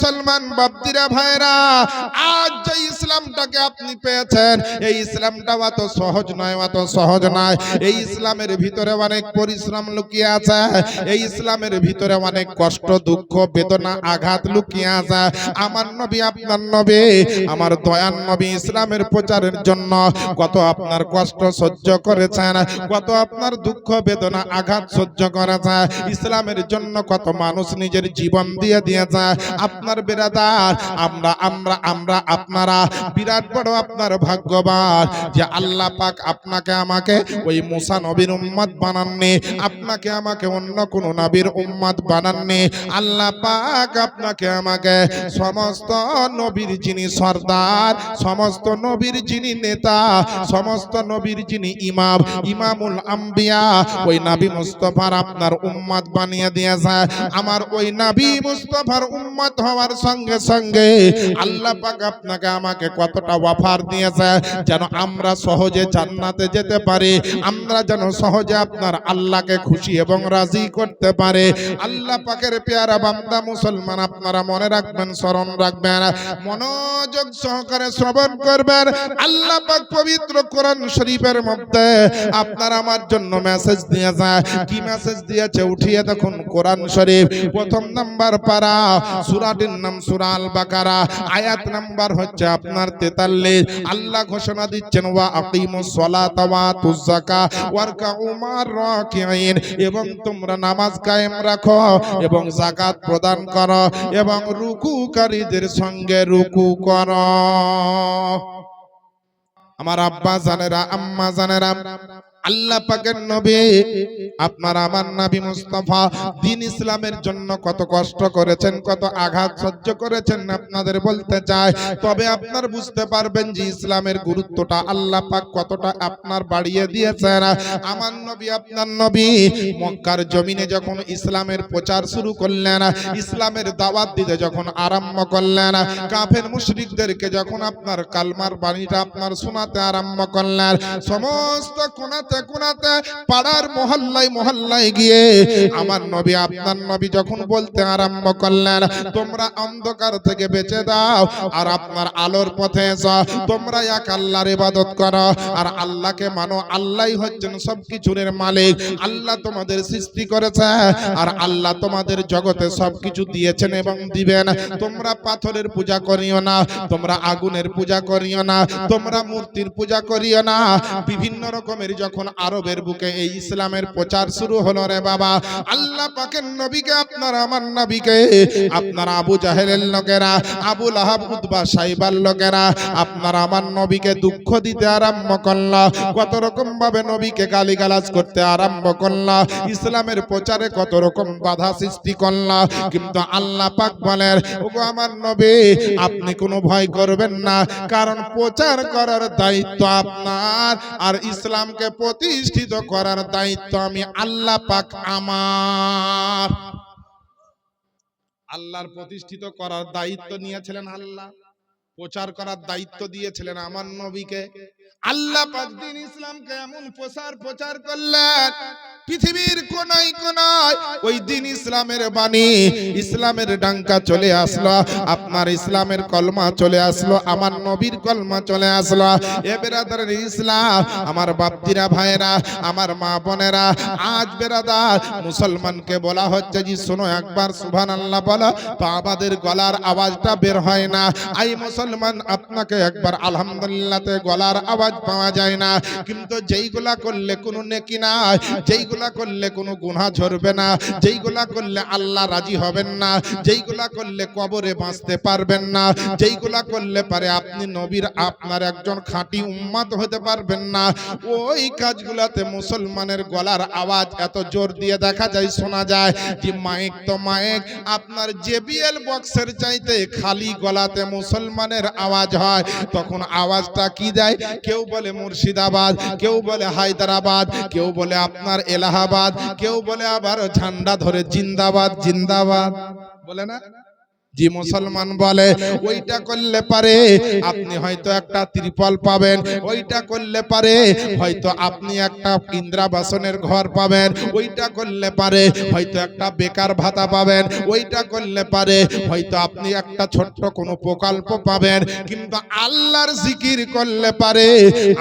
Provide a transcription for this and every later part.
মুসলমান বাপদিরা ভাইরা, আজ যে ইসলামটাকে আপনি পেয়েছেন, এই ইসলামটা অত সহজ নয়, অত সহজ নয়। এই ইসলামের ভিতরে অনেক পরিশ্রম লুকিয়ে আছে, এই ইসলামের ভিতরে অনেক কষ্ট, দুঃখ, বেদনা, আঘাত লুকিয়ে আছে। আমার নবী, আপনার নবী, আমার দয়ার নবী ইসলামের প্রচারের জন্য কত আপনার কষ্ট সহ্য করেছেন, কত আপনার দুঃখ, বেদনা, আঘাত সহ্য করেছে। ইসলামের জন্য কত মানুষ নিজের জীবন দিয়ে দিয়েছে। আপনার বিরাদার, আমরা আপনারা বিরাট বড় আপনার ভাগ্যবান যে আল্লাহ পাক আপনাকে আমাকে ওই মুসা নবীর উম্মত বানাননি, আপনাকে আমাকে অন্য কোন নবীর উম্মত বানাননি। আল্লাহ পাক আপনাকে আমাকে সমস্ত নবীর যিনি সর্দার, সমস্ত নবীর যিনি নেতা, সমস্ত নবীর যিনি ইমাম, ইমামুল আম্বিয়া, ওই নবী মুস্তাফার আপনার উম্মত বানিয়ে দিয়েছে। আমার ওই নবী মুস্তাফার উম্মত হওয়ার সঙ্গে সঙ্গে আল্লাহ পাক আপনাকে আমাকে কতটা অফার দিয়েছে যেন আমরা সহজে জান্নাতে যেতে পারি, আমরা যেন সহজে আপনার আল্লাহকে খুশি এবং রাজি করতে পারে। আল্লাহ পাকের পেয়ারা বান্দা মুসলমান, আপনারা মনে রাখবেন, স্মরণ রাখবেন, মনোযোগ সহকারে শ্রবণ করবেন। আল্লাহ পাক পবিত্র কোরআন শরীফের মধ্যে আপনার আমার জন্য মেসেজ দিয়েছে। কি মেসেজ দিয়েছে উঠিয়ে দেখুন কোরআন শরীফ, প্রথম নাম্বার পারা, সূরাটির নাম সূরা আল বাকারা, আয়াত নাম্বার হচ্ছে আপনার 43। আল্লাহ ঘোষণা দিচ্ছেন ওয়া আকিমুস সালাতা ওয়া আতুজ যাকাত ওয়ারকাউ মা'র রাকিঈন, এবং তোমরা নামাজ কায়েম রাখো এবং যাকাত প্রদান করো এবং রুকুকারীদের সঙ্গে রুকু করো। আমার আব্বা জানেরা, আম্মা জানেরা, আল্লাহ পাকের নবী আপনার আমার নবী মুস্তাফা দ্বীন ইসলামের জন্য কত কষ্ট করেছেন, কত আঘাত সহ্য করেছেন আপনাদের বলতে চাই। তবে আপনার বুঝতে পারবেন যে ইসলামের গুরুত্বটা আল্লাহ পাক কতটা আপনার বাড়িয়ে দিয়েছেন। আমার নবী, আপনার নবী মক্কার জমিনে যখন ইসলামের প্রচার শুরু করলেন, ইসলামের দাওয়াত দিতে যখন আরম্ভ করলেন, কাফের মুশরিকদেরকে যখন আপনার কালমার বাণীটা আপনার শোনাতে আরম্ভ করলেন, সমস্ত কোনাতে কোনাতে পাড়ার মহল্লায় মহল্লায় গিয়ে আমার নবী, আপনার নবী যখন বলতে আরম্ভ করলেন, তোমরা অন্ধকার থেকে বেঁচে দাও আর আপনার আলোর পথে এসো, তোমরা এক আল্লাহর ইবাদত করো আর আল্লাহকে মানো, আল্লাহই হচ্ছেন সবকিছুর মালিক, আল্লাহ তোমাদের সৃষ্টি করেছে আর আল্লাহ তোমাদের জগতে সবকিছু দিয়েছেন এবং দিবেন। তোমরা পাথরের পূজা করিও না, তোমরা আগুনের পূজা করিও না, তোমরা মূর্তির পূজা করিও না। বিভিন্ন রকমের যখন আরবের বুকে এই ইসলামের প্রচার শুরু হলো রে বাবা, আল্লাহ পাকের নবীকে, আপনার আমার নবীকে আপনার আবু জাহেলের লোকেরা, আবু লাহাব, উতবা, সাইবার লোকেরা আপনার আমার নবীকে দুঃখ দিতে আরম্ভ করলো, কত রকম ভাবে নবীকে গালিগালাজ করতে আরম্ভ করলো, ইসলামের প্রচারে কত রকম বাধা সৃষ্টি করলো। কিন্তু আল্লাহ পাক বলেন, ওগো আমার নবী, আপনি কোনো ভয় করবেন না, কারণ প্রচার করার দায়িত্ব আপনার আর ইসলামকে প্রতিষ্ঠিত করার দায়িত্ব আমি আল্লাহ পাক আমার। আল্লাহর প্রতিষ্ঠিত করার দায়িত্ব নিয়েছিলেন আল্লাহ, প্রচার করার দায়িত্ব দিয়েছিলেন আমার নবীকে। আল্লাহ পাক দ্বীন ইসলামকে এমন প্রচার করলেন, পৃথিবীর কোনায় কোনায় ওই দ্বীন ইসলামের বাণী, ইসলামের ডাঙ্কা চলে আসলো, আপনার ইসলামের কলমা চলে আসলো, আমার নবীর কলমা চলে আসলো। এ বেরাদারের ইসলাম, আমার বাপজিরা ভাইরা, আমার মা বোনেরা, আজ বেরাদার মুসলমানকে বলা হচ্ছে যে শোনো একবার সুবহানাল্লাহ বলো, তো আমাদের গলার আওয়াজটা বের হয় না। আই মুসলমান, আপনাকে একবার আলহামদুলিল্লাহতে গলার আওয়াজ পাওয়া যায় না, কিন্তু যেইগুলা করলে কোনো নেকি না, যেইগুলা করলে কোনো গুনাহ ঝরবে না, যেইগুলা করলে আল্লাহ রাজি হবেন না, যেইগুলা করলে কবরে বাঁচতে পারবেন না, যেইগুলা করলে পারে আপনি নবীর আপনার একজন খাঁটি উম্মত হতে পারবেন না, ওই কাজগুলাতে মুসলমানের গলার আওয়াজ এত জোর দিয়ে দেখা যায়, শোনা যায় যে মাইক তো মাইক আপনার জেবিএল বক্সের চাইতে খালি গলাতে মুসলমানের আওয়াজ হয়। তখন আওয়াজটা কি দেয়? কেউ বলে মুর্শিদাবাদ, কেউ বলে হায়দ্রাবাদ, কেউ বলে আপনার এলাহাবাদ, কেউ বলে আবার ঝান্ডা ধরে জিন্দাবাদ জিন্দাবাদ বলে না। জি মুসলমান বলে ওইটা করলে পারে আপনি হয়তো একটা ত্রিপল পাবেন, ওইটা করলে পারে হয়তো আপনি একটা ইন্দ্রাবাসনের ঘর পাবেন, ওইটা করলে পারে হয়তো একটা বেকার ভাতা পাবেন, ওইটা করলে পারে হয়তো আপনি একটা ছোট্ট কোনো প্রকল্প পাবেন। কিন্তু আল্লাহর জিকির করলে পারে,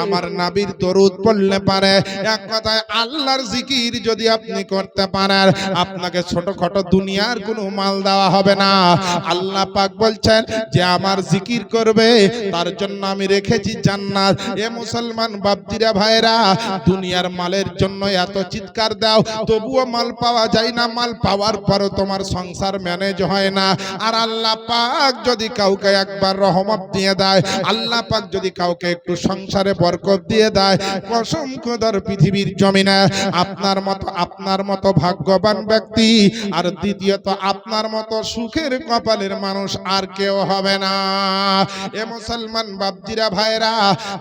আমার নবীর দরুদ পড়লে পারে, এক কথায় আল্লাহর জিকির যদি আপনি করতে পারেন, আপনাকে ছোটখাটো দুনিয়ার কোনো মাল দেওয়া হবে না। আল্লাহ পাক বলছেন যে আমার জিকির করবে তার জন্য আমি রেখেছি জান্নাত। এ মুসলমান বাপজিরা ভাইরা, দুনিয়ার মালের জন্য এত চিৎকার দাও, তবুও মাল পাওয়া যায় না, মাল পাওয়ার পরও তোমার সংসার ম্যানেজ হয় না। আর আল্লাহ পাক যদি কাউকে একবার রহমত দিয়ে দেয়, আল্লাহ পাক যদি কাউকে একটু সংসারে বরকত দিয়ে দেয়, কসম খোদার পৃথিবীর জমিনে আপনার মতো ভাগ্যবান ব্যক্তি আর দ্বিতীয়ত আপনার মতো সুখের কপালের মানুষ আর কেউ হবে না। এ মুসলমান বাপজিরা ভাইরা,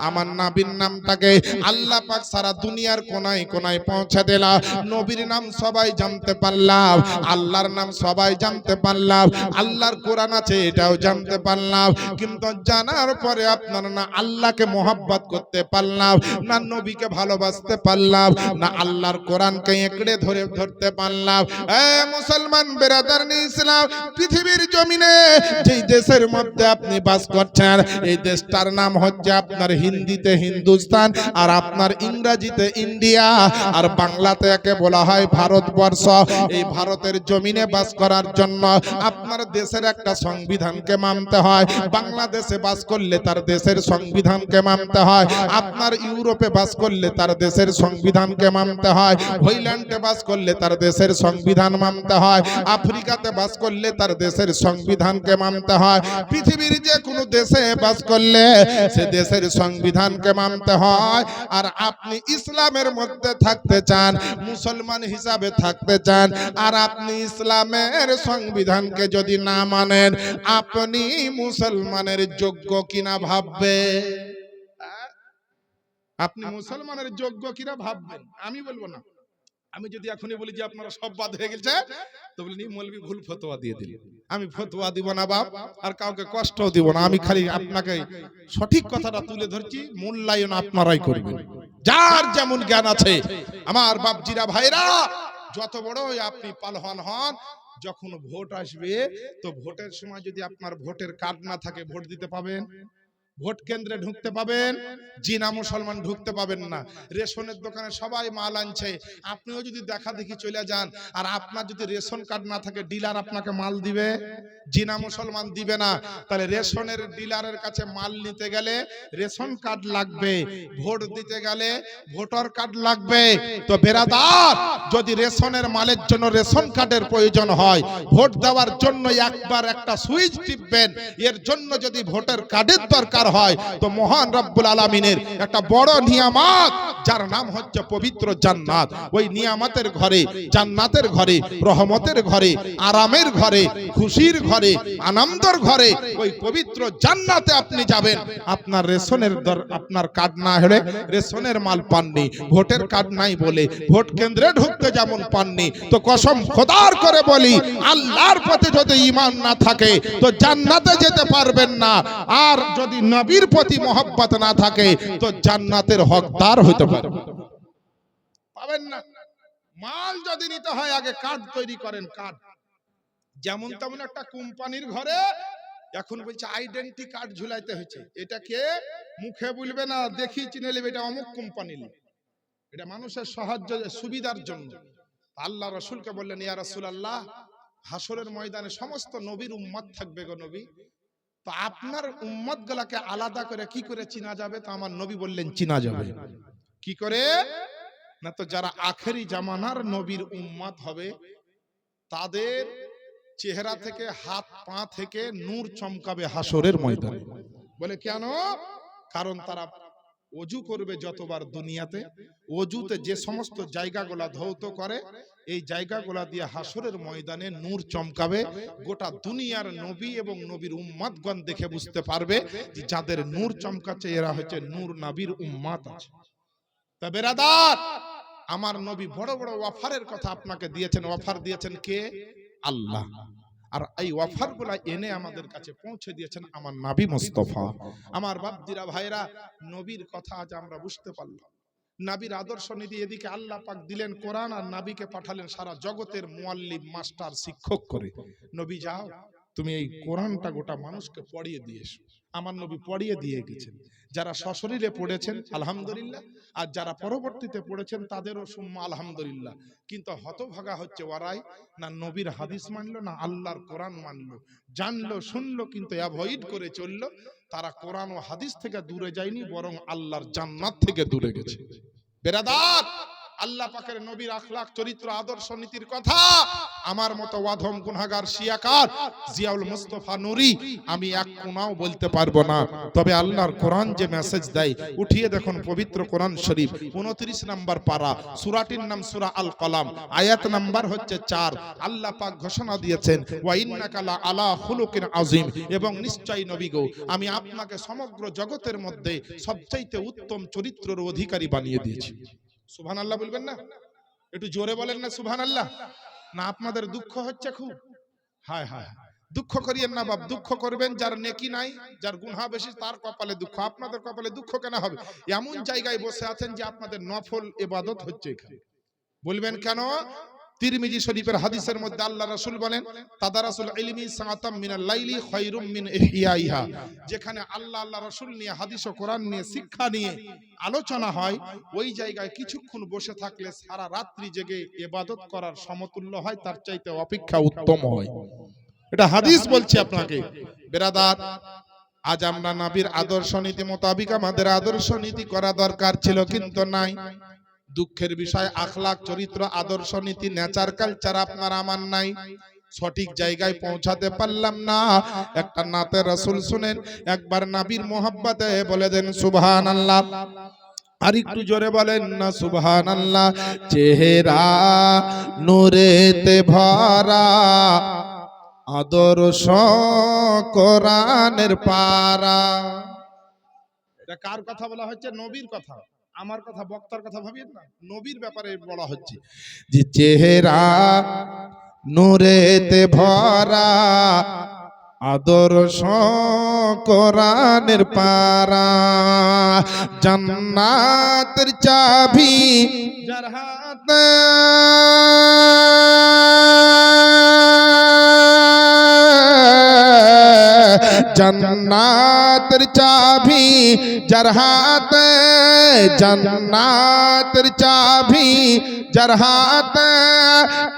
আমার নবীর নামটাকে আল্লাহ পাক সারা দুনিয়ার কোনায় কোনায় পৌঁছে দিলা। নবীর নাম সবাই জানতে পারলাম, আল্লাহর নাম সবাই জানতে পারলাম, আল্লাহর কোরআন আছে এটাও জানতে পারলাম, কিন্তু জানার পরে আপনার না আল্লাহকে মোহাব্বত করতে পারলাম, না নবীকে ভালোবাসতে পারলাম, না আল্লাহর কোরআনকে একড়ে ধরতে পারলাম। এ মুসলমান বেরাদার ইসলাম, পৃথিবীর জমিনে যেই দেশের মধ্যে আপনি বাস করছেন, এই দেশটার নাম হচ্ছে আপনার হিন্দিতে হিন্দুস্তান, আর আপনার ইংরেজিতে ইন্ডিয়া, আর বাংলাতে একে বলা হয় ভারতবর্ষ। এই ভারতের জমিনে বাস করার জন্য আপনার দেশের একটা সংবিধানকে মানতে হয়। বাংলাদেশে বাস করলে তার দেশের সংবিধানকে মানতে হয়, আপনার ইউরোপে বাস করলে তার দেশের সংবিধানকে মানতে হয়, হইল্যান্ডে বাস করলে তার দেশের সংবিধান মানতে হয়, আফ্রিকাতে বাস করলে তার দেশের সংবিধানকে মানতে হয়। পৃথিবীর যে কোনো দেশে বাস করলে সে দেশের সংবিধানকে মানতে হয়। আর আপনি ইসলামের মধ্যে থাকতে চান, মুসলমান হিসাবে থাকতে চান, আর আপনি ইসলামের সংবিধানকে যদি না মানেন, আপনি মুসলমানের যোগ্য কিনা ভাববে? আপনি মুসলমানের যোগ্য কিনা ভাববেন? আমি বলবো না। আমি যদি এখনই বলি যে আপনারা সব বাদ হয়ে গেছে, তো বলি মৌলবি ভুল ফতোয়া দিয়ে দিল। আমি ফতোয়া দিব না বাপ, আর কাউকে কষ্টও দিব না। আমি খালি আপনাকে সঠিক কথাটা তুলে ধরছি, মূল্যায়ন আপনারাই করবেন, যার যেমন জ্ঞান আছে। আমার বাপজিরা ভাইরা, যত বড় আপনি পালহান হন, যখন ভোট আসবে, তো ভোটের সময় যদি আপনার ভোটের কার্ড না থাকে, ভোট দিতে পাবেন? ভোট কেন্দ্রে ঢুকতে পাবেন? জিনা মুসলমান ঢুকতে পাবেন না। রেশনের দোকানে সবাই মাল আনছে, আপনিও যদি দেখা দেখি চলে যান, আর আপনার যদি রেশন কার্ড না থাকে, ডিলার আপনাকে মাল দিবে? জিনা মুসলমান দিবে না। তাহলে রেশনের ডিলারের কাছে মাল নিতে গেলে রেশন কার্ড লাগবে, ভোট দিতে গেলে ভোটার কার্ড লাগবে। তো বেরাদার, যদি রেশনের মালের জন্য রেশন কার্ডের প্রয়োজন হয়, ভোট দেওয়ার জন্য একবার একটা সুইচ টিপবেন, এর জন্য যদি ভোটার কার্ডের দরকার হয়, তো মহান রব্বুল আলামিনের একটা বড় নিয়ামত, যার নাম হচ্ছে পবিত্র জান্নাত, ওই নিয়ামতের ঘরে, জান্নাতের ঘরে, রহমতের ঘরে, আরামের ঘরে, খুশির ঘরে, আনন্দের ঘরে, ওই পবিত্র জান্নাতে আপনি যাবেন। আপনার রেশনের আপনার কার্ড না হলে রেশনের মাল পাননি, ভোটের কার্ড নাই বলে ভোট কেন্দ্রে ঢুকতে যেমন পাননি, তো কসম খোদার করে বলি, আল্লাহর প্রতি যদি ঈমান না থাকে, তো জান্নাতে যেতে পারবেন না। আর যদি নবীর প্রতি মহব্বত না থাকে, তো জান্নাতের হকদার হতে পাবেন না। মাল যদি নিতে হয়, আগে কার্ড তৈরি করেন। কার্ড যেমন তেমন একটা কোম্পানির ঘরে এখন বলছে আইডেন্টি কার্ড ঝুলাইতে হয়েছে। এটাকে মুখে বলবে না, দেখি চিনে নেবে এটা অমুক কোম্পানি, এটা মানুষের সাহায্য সুবিধার জন্য। আল্লাহ রাসূলকে বললেন, ইয়া রাসূলুল্লাহ, হাসরের ময়দানে সমস্ত নবীর উম্মত থাকবে গো নবী, তো আপনার উম্মত গুলাকে আলাদা করে কি করে চিনা যাবে? তো আমার নবী বললেন, চিনা যাবে কি করে? না, তো যারা আখেরি জামানার নবীর উম্মত হবে, তাদের চেহারা থেকে, হাত পা থেকে নূর চমকাবে হাসরের ময়দানে। বলে কেন? কারণ তারা ওযু করবে যতবার দুনিয়াতে, ওযুতে যে সমস্ত জায়গাগুলা ধৌত করে, এই জায়গাগুলা দিয়ে হাসরের ময়দানে নূর চমকাবে। গোটা দুনিয়ার নবী এবং নবীর উম্মতগণ দেখে বুঝতে পারবে যে যাদের নূর চমকাচ্ছে এরা হচ্ছে নূর নবীর উম্মত আছে। তা বেরাদার, আমার নবী বড় বড় অফারের কথা আপনাকে দিয়েছেন। অফার দিয়েছেন কে? আল্লাহ। আর এই অফারগুলো এনে আমাদের কাছে পৌঁছে দিয়েছেন আমার নবী মুস্তাফা। আমার বাপজিরা ভাইরা, নবীর কথা আজ আমরা বুঝতে পারলাম। নবীর আদর্শ নীতি, এদিকে আল্লাহ পাক দিলেন কোরআন, আর নবীকে পাঠালেন সারা জগতের মুআল্লিম, মাস্টার, শিক্ষক করে। নবী যাও, তুমি এই কোরআনটা গোটা মানুষকে পড়িয়ে দিয়ে এসো। আমার নবী পড়িয়ে দিয়ে গেছেন। যারা সশরীরে পড়েছেন আলহামদুলিল্লাহ, আর যারা পরবর্তীতে পড়েছেন তাদেরও সুম্মা আলহামদুলিল্লাহ। কিন্তু হতভাগা হচ্ছে ওরাই, না নবীর হাদিস মানলো, না আল্লাহর কোরআন মানলো। জানলো, শুনলো, কিন্তু অ্যাভয়েড করে চললো। তারা কোরআন ও হাদিস থেকে দূরে যায়নি, বরং আল্লাহর জান্নাত থেকে দূরে গেছে। বেরাদার, আল্লাহ পাকের নবীর আখলাক, চরিত্র, আদর্শ, নীতির কথা আমার মতো ওয়াধম গুনাহগার শিয়াকার জিয়াউল মুস্তাফা নুরি আমি এক কোনাও বলতে পারবো না। তবে আল্লাহর কোরআন যে মেসেজ দেয়, উঠিয়ে দেখুন পবিত্র কোরআন শরীফ 29 নম্বর পারা, সূরাটির নাম সূরা আল কলাম, আয়াত নাম্বার হচ্ছে 4। আল্লাহ পাক ঘোষণা দিয়েছেন, ওয়া ইন্নাকা লা আলা খুলুকিন আযীম, এবং নিশ্চয়ই নবী গো, আমি আপনাকে সমগ্র জগতের মধ্যে সবচাইতে উত্তম চরিত্রের অধিকারী বানিয়ে দিয়েছি। সুবহানাল্লাহ বলবেন না? একটু জোরে বলেন না সুবহানাল্লাহ। না আপনাদের দুঃখ হচ্ছে খুব? হায় হায়, দুঃখ করিয়েন না বাপ। দুঃখ করবেন যার নেকি নাই, যার গুনাহ বেশি, তার কপালে দুঃখ। আপনাদের কপালে দুঃখ কেন হবে? এমন জায়গায় বসে আছেন যে আপনাদের নফল ইবাদত হচ্ছে এখানে। বলবেন কেন? তিরমিজি শরীফের হাদিসের মধ্যে আল্লাহ রাসূল বলেন, তাদারাসুল ইলমি সাআতাম মিনাল লাইলি খায়রুম মিন ইহইয়াইহা। যেখানে আল্লাহ রাসূল নিয়ে, হাদিস ও কোরআন নিয়ে, শিক্ষা নিয়ে আলোচনা হয়, ওই জায়গায় কিছুক্ষণ বসে থাকলে সারা রাত্রি জেগে ইবাদত করার সমতুল্য হয়, তার চাইতে অপেক্ষা উত্তম হয়। এটা হাদিস বলছি আপনাকে। বেরাদার, আজ আমরা নবীর আদর্শ নীতি মোতাবেক আমাদের আদর্শ নীতি করা দরকার ছিল, কিন্তু নাই। দুঃখের বিষয়, আখলাক, চরিত্র, আদর্শ নীতি, নেচার, কালচার আপনার আমার নাই। সঠিক জায়গায় পৌঁছাতে পারলাম না। একটা নাতে রাসূল শুনেন, একবার নবীর মোহাব্বতে বলে দেন সুবহানাল্লাহ। আর একটু জোরে বলেন না সুবহানাল্লাহ। চেহারা নূরেতে ভরা, আদর্শ কোরআনের পারা। এটা কার কথা বলা হচ্ছে? নবীর কথা। আমার কথা, বক্তার কথা ভাবিয়েন না, নবীর ব্যাপারে বলা হচ্ছে যে চেহারা নূরেতে ভরা, আদর্শ কোরআনের পারা। জান্নাতের চাবি যার হাতে, জান্নাতের চাবি যার হাতে, জান্নাতের চাবি যার হাতে,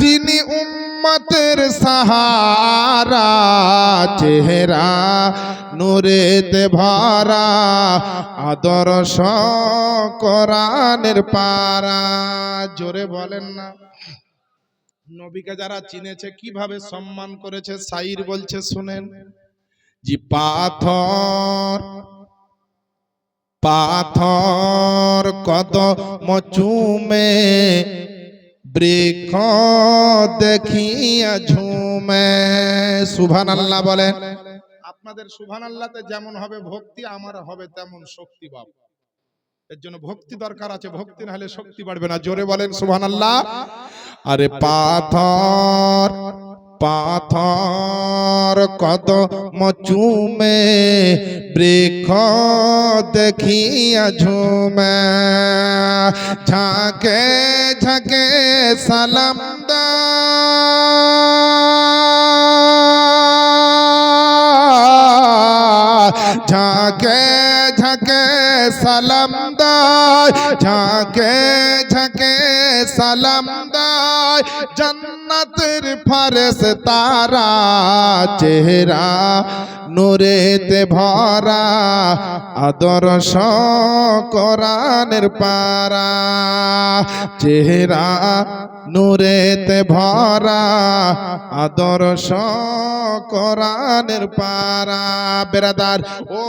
তিনি উম্মতের সাহারা। চেহারা নূরেতে ভরা, আদর্শ কোরআনের পারা। জোরে বলেন না। নবীকে যারা চিনেছে কিভাবে সম্মান করেছে, শাইর বলছে শুনেন। জি পাথর পাথর কদম চুমে, বৃক্ষ দেখিয়া ঝুমে। সুবহানাল্লাহ বলেন। আপনাদের সুবহানাল্লাহতে যেমন হবে ভক্তি, আমার হবে তেমন শক্তি বাপ। এর জন্য ভক্তি দরকার আছে, ভক্তি না হলে শক্তি বাড়বে না। জোরে বলেন সুবহানাল্লাহ। আরে পাথর পাথর কদম চুমে, বৃক্ষ দেখিয়া ঝুমে। ঝাঁকে ঝাঁকে সালাম দা, ঝাঁকে ঝাঁকে সালাম দায়, ঝাঁকে ঝাঁকে সালাম দায়। জান্নাতের ফেরেশতারা, চেহারা নূরেতে ভরা, আদর্শ কোরআনের পারা। চেহারা নূরেতে ভরা, আদর্শ কোরআনের পারা। বেরাদার ও